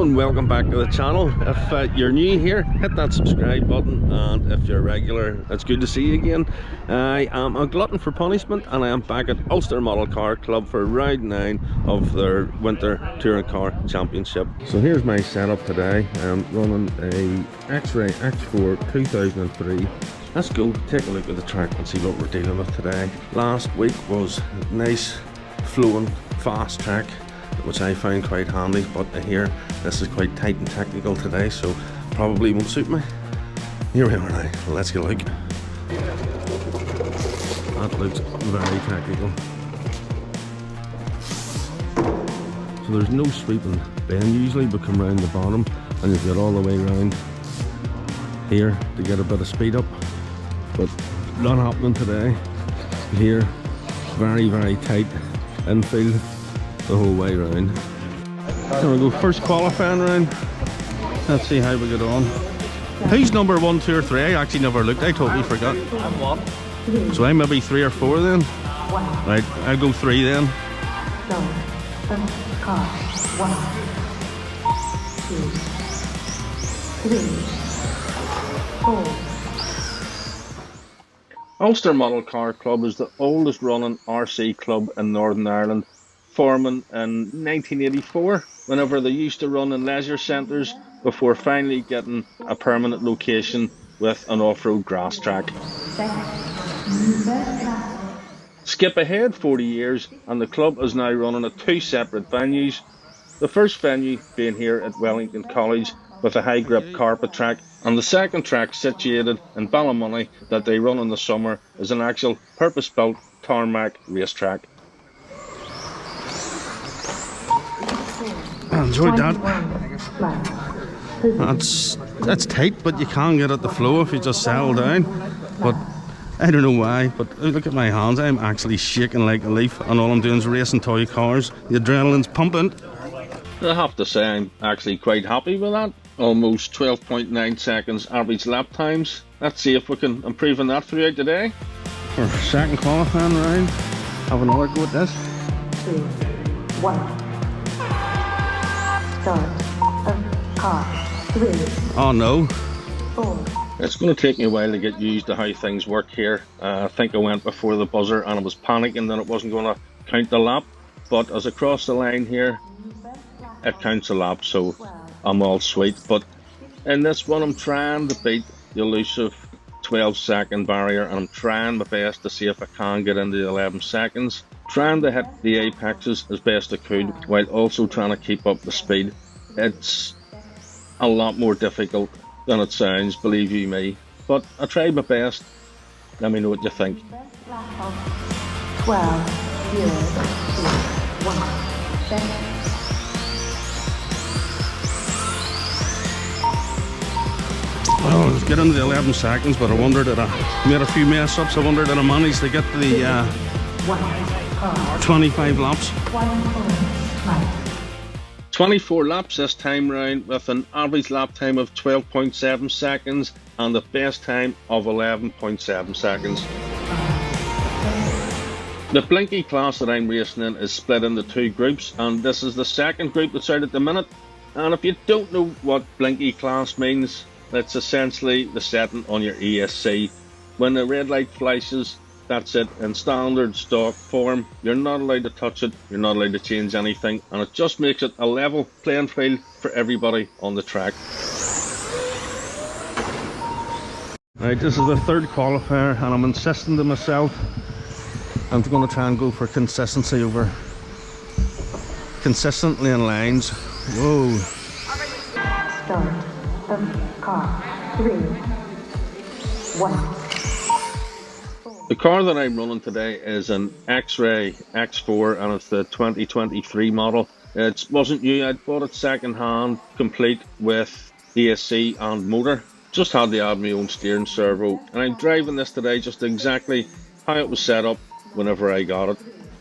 and welcome back to the channel. If you're new here, hit that subscribe button, and if you're regular, it's good to see you again. I am a glutton for punishment, and I am back at Ulster Model Car Club for round 9 of their Winter Touring Car Championship. So here's my setup today. I'm running a X-Ray X4 2003. Let's go take a look at the track and see what we're dealing with today. Last week was a nice, flowing, fast track, which I found quite handy, but I hear this is quite tight and technical today, so probably won't suit me. Here we are now, let's get a look. That looks very technical. So there's no sweeping bend usually, but come round the bottom and you've got all the way around here to get a bit of speed up, but not happening today. Here, very tight infield the whole way round. There we go, first qualifying round. Let's see how we get on. Who's number 1, 2 or 3? I actually never looked, I totally forgot. I'm 1. So I'm maybe 3 or 4 then? Right, I'll go 3 then. Car. 1, 2, 3, 4. Ulster Model Car Club is the oldest running RC club in Northern Ireland, forming in 1984, whenever they used to run in leisure centres before finally getting a permanent location with an off-road grass track. Skip ahead 40 years and the club is now running at 2 separate venues. The first venue being here at Wellington College with a high grip carpet track, and the second track situated in Ballymoney that they run in the summer is an actual purpose-built tarmac racetrack. I enjoyed that. That's tight, but you can get at the flow if you just settle down. But I don't know why, but look at my hands, I'm actually shaking like a leaf, and all I'm doing is racing toy cars. The adrenaline's pumping. I have to say I'm actually quite happy with that. Almost 12.9 seconds average lap times. Let's see if we can improve on that throughout the day. For second qualifying round, have another go at this. 2, 1. Start of car. 3. Oh no. 4. It's going to take me a while to get used to how things work here. I think I went before the buzzer and I was panicking that it wasn't going to count the lap. But as I cross the line here, it counts a lap, so I'm all sweet. But in this one, I'm trying to beat the elusive 12-second barrier, and I'm trying my best to see if I can get into the 11 seconds. Trying to hit the apexes as best I could while also trying to keep up the speed. It's a lot more difficult than it sounds, believe you me. But I tried my best. Let me know what you think. 12, 0, 2, 1, set. Well, let's get into the 11 seconds, but I wondered that I made a few mess ups. I wondered that I managed to get to the 25 laps. 24 laps this time round with an average lap time of 12.7 seconds and the best time of 11.7 seconds. The Blinky class that I'm racing in is split into 2 groups, and this is the second group that's out at the minute. And if you don't know what Blinky class means, it's essentially the setting on your ESC. When the red light flashes, that's it. In standard stock form, you're not allowed to touch it, you're not allowed to change anything, and it just makes it a level playing field for everybody on the track. Right, this is the third qualifier, and I'm insisting to myself I'm going to try and go for consistency over consistently in lines. Whoa. Start of car. 3, 1. The car that I'm running today is an X-Ray X4, and it's the 2023 model. It wasn't new, I bought it second hand, complete with ESC and motor. Just had to add my own steering servo, and I'm driving this today just exactly how it was set up whenever I got it.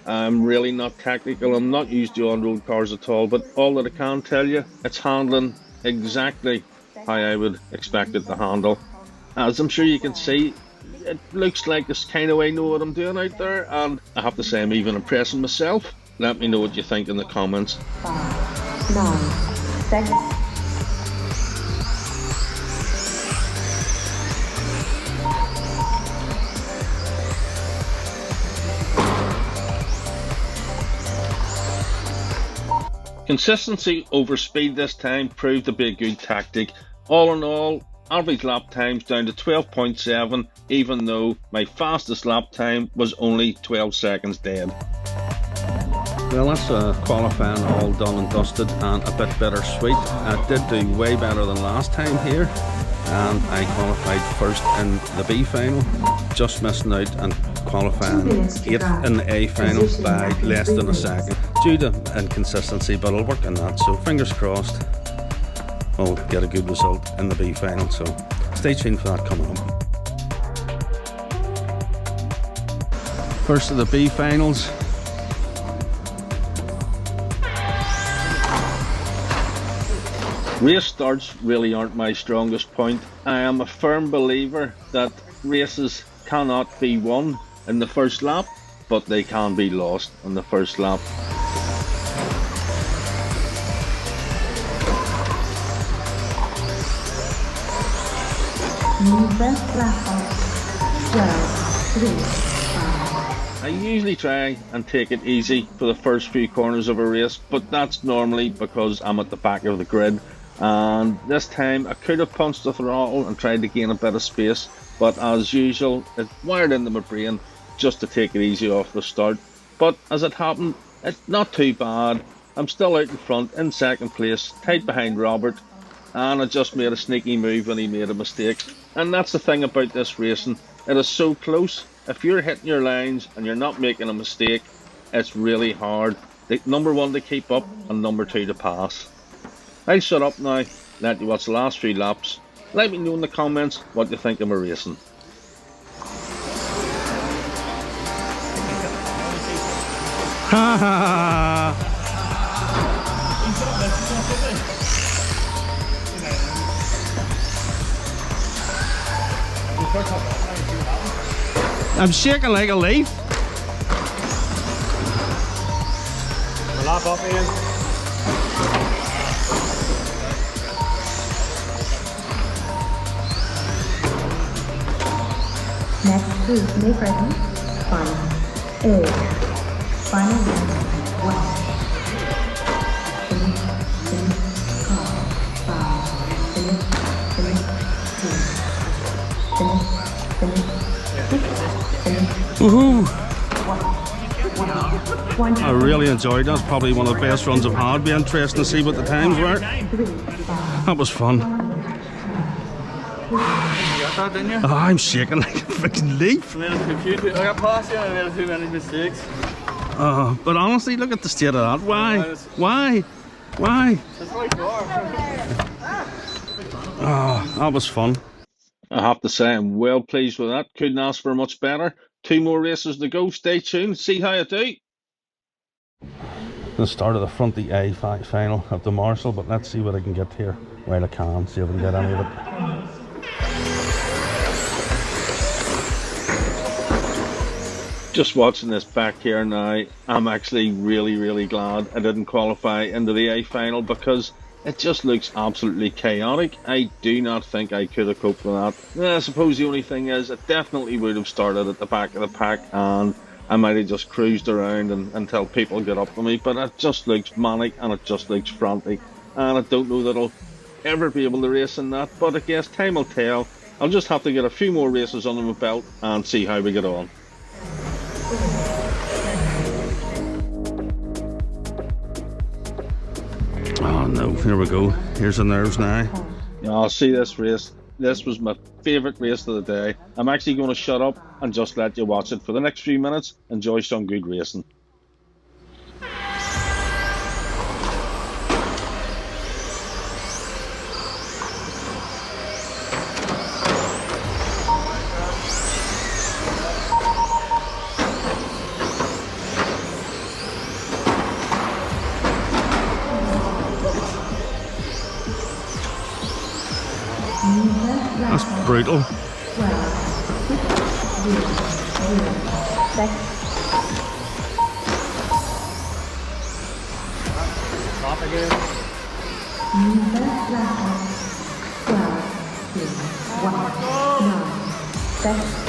I'm really not technical, I'm not used to on-road cars at all, but all that I can tell you, it's handling exactly how I would expect it to handle. As I'm sure you can see, it looks like this kind of way I know what I'm doing out there, and I have to say I'm even impressing myself. Let me know what you think in the comments. 5, 9, 6, Consistency over speed this time proved to be a good tactic. All in all, average lap times down to 12.7, even though my fastest lap time was only 12 seconds dead. Well, that's qualifying all done and dusted and a bit bittersweet. I did do way better than last time here, and I qualified first in the B final, just missing out and qualifying 8th in the A final by less than a second due to inconsistency, but I'll work on that, so fingers crossed we'll get a good result in the B final, so stay tuned for that coming up. First of the B finals. Race starts really aren't my strongest point. I am a firm believer that races cannot be won in the first lap, but they can be lost in the first lap. I usually try and take it easy for the first few corners of a race, but that's normally because I'm at the back of the grid. And this time I could have punched the throttle and tried to gain a bit of space, but as usual it wired into my brain just to take it easy off the start. But as it happened, it's not too bad. I'm still out in front in second place, tight behind Robert, and I just made a sneaky move when he made a mistake. And that's the thing about this racing, it is so close. If you're hitting your lines and you're not making a mistake, it's really hard. Number one to keep up and number two to pass. I'll shut up now, let you watch the last few laps. Let me know in the comments what you think of my racing. Ha ha ha! I'm shaking like a leaf. Lap up, Ian. Next, please make ready. Final 8. Final 1. Finish, car. 5. Finish, 2. Woohoo! 1. I really enjoyed that. It's probably one of the best runs I've had. Be interesting to see what the times were. 3. 5. That was fun. You got that, didn't you? Oh, I'm shaking like a freaking leaf. I got past you and I made too many mistakes. But honestly, look at the state of that. Why? Why? Why? It's like far. Oh, that was fun. I have to say I'm well pleased with that. Couldn't ask for much better. 2 more races to go. Stay tuned, see how I do. The start of the front the A final of the Marshall, but let's see what I can get here while I can. See if I can get any of it. Just watching this back here now, I'm actually really glad I didn't qualify into the A final because it just looks absolutely chaotic. I do not think I could have coped with that. I suppose the only thing is I definitely would have started at the back of the pack and I might have just cruised around until people get up to me, but it just looks manic and it just looks frantic, and I don't know that I'll ever be able to race in that, but I guess time will tell. I'll just have to get a few more races under my belt and see how we get on. Oh no, here we go. Here's the nerves now. Yeah, I'll see this race. This was my favourite race of the day. I'm actually going to shut up and just let you watch it for the next few minutes. Enjoy some good racing. That's brutal. Stop again. 12, 3, 1, 9.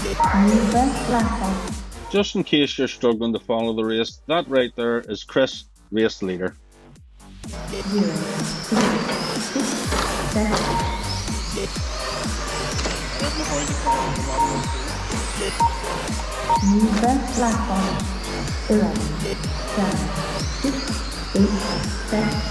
Use the black box. Just in case you're struggling to follow the race, that right there is Chris, race leader. 0, 3, 6, 7. Use the black box. 11, 7, 6, 8, 7.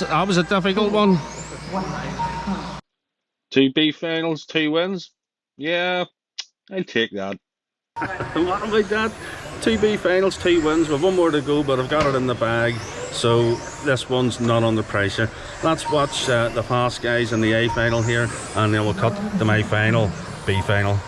That was a difficult one. 2 B finals, 2 wins. Yeah, I'll take that. What about that? 2 B finals, 2 wins. We've one more to go, but I've got it in the bag, so this one's not under pressure. Let's watch the fast guys in the A final here, and then we'll cut to my final, B final.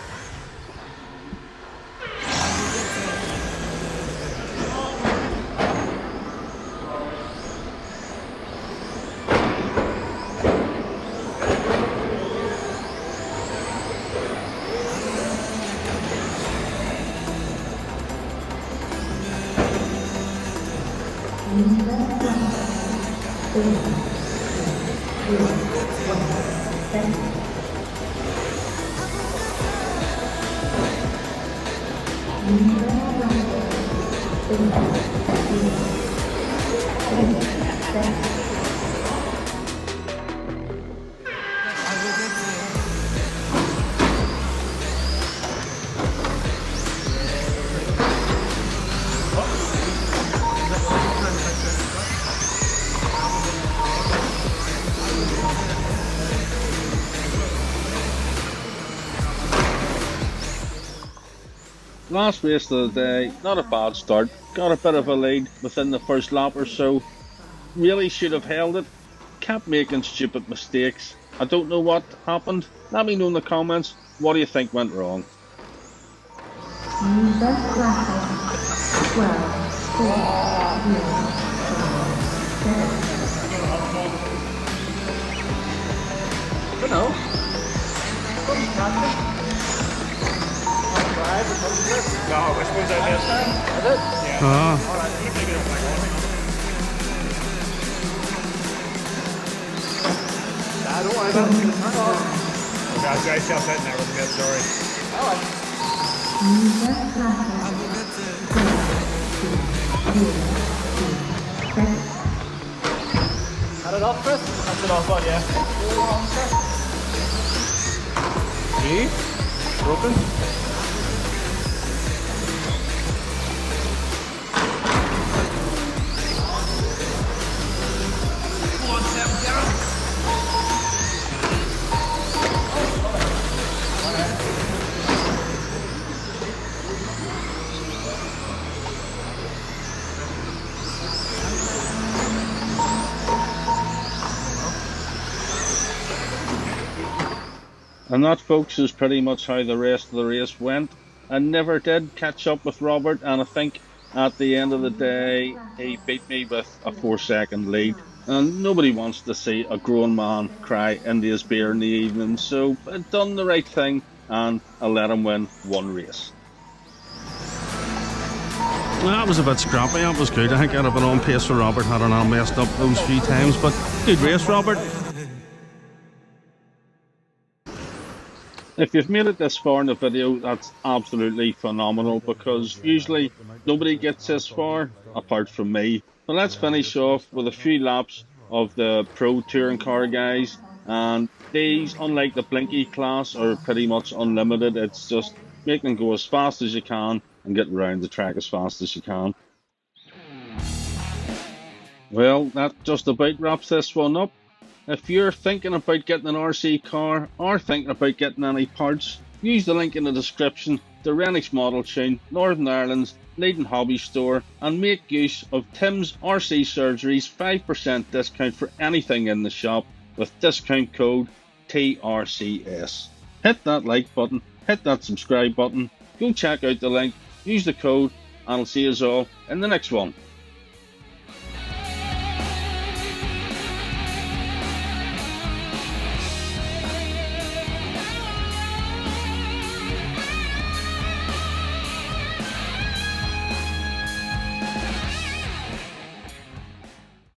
Last race of the day, not a bad start. Got a bit of a lead within the first lap or so. Really should have held it. Kept making stupid mistakes. I don't know what happened. Let me know in the comments. What do you think went wrong? Use the black box. 12, 4, 0, 7. Good now. No, which one's that this time? Is it? Yeah. Alright, I'm gonna take it in black one. Nah, don't worry about it. Turn on. Oh, guys, you guys still sitting there with a good story. Alright. Use the black box. 12, 2, 0, 7. Had it off, Chris? That's it off, bud, yeah. G? Broken? And that, folks, is pretty much how the rest of the race went. I never did catch up with Robert, and I think At the end of the day, he beat me with a 4-second lead. And nobody wants to see a grown man cry into his beer in the evening, so I done the right thing and I let him win one race. That was a bit scrappy, that was good. I think I'd have been on pace for Robert had I not messed up those few times, but good race, Robert. If you've made it this far in the video, that's absolutely phenomenal, because usually nobody gets this far apart from me. But let's finish off with a few laps of the pro touring car guys, and these, unlike the Blinky class, are pretty much unlimited. It's just make them go as fast as you can and get around the track as fast as you can. Well, that just about wraps this one up. If you're thinking about getting an RC car or thinking about getting any parts, use the link in the description to Rennick's Model Tune, Northern Ireland's leading hobby store, and make use of Tim's RC Surgery's 5% discount for anything in the shop with discount code TRCS. Hit that like button, hit that subscribe button, go check out the link, use the code, and I'll see you all in the next one.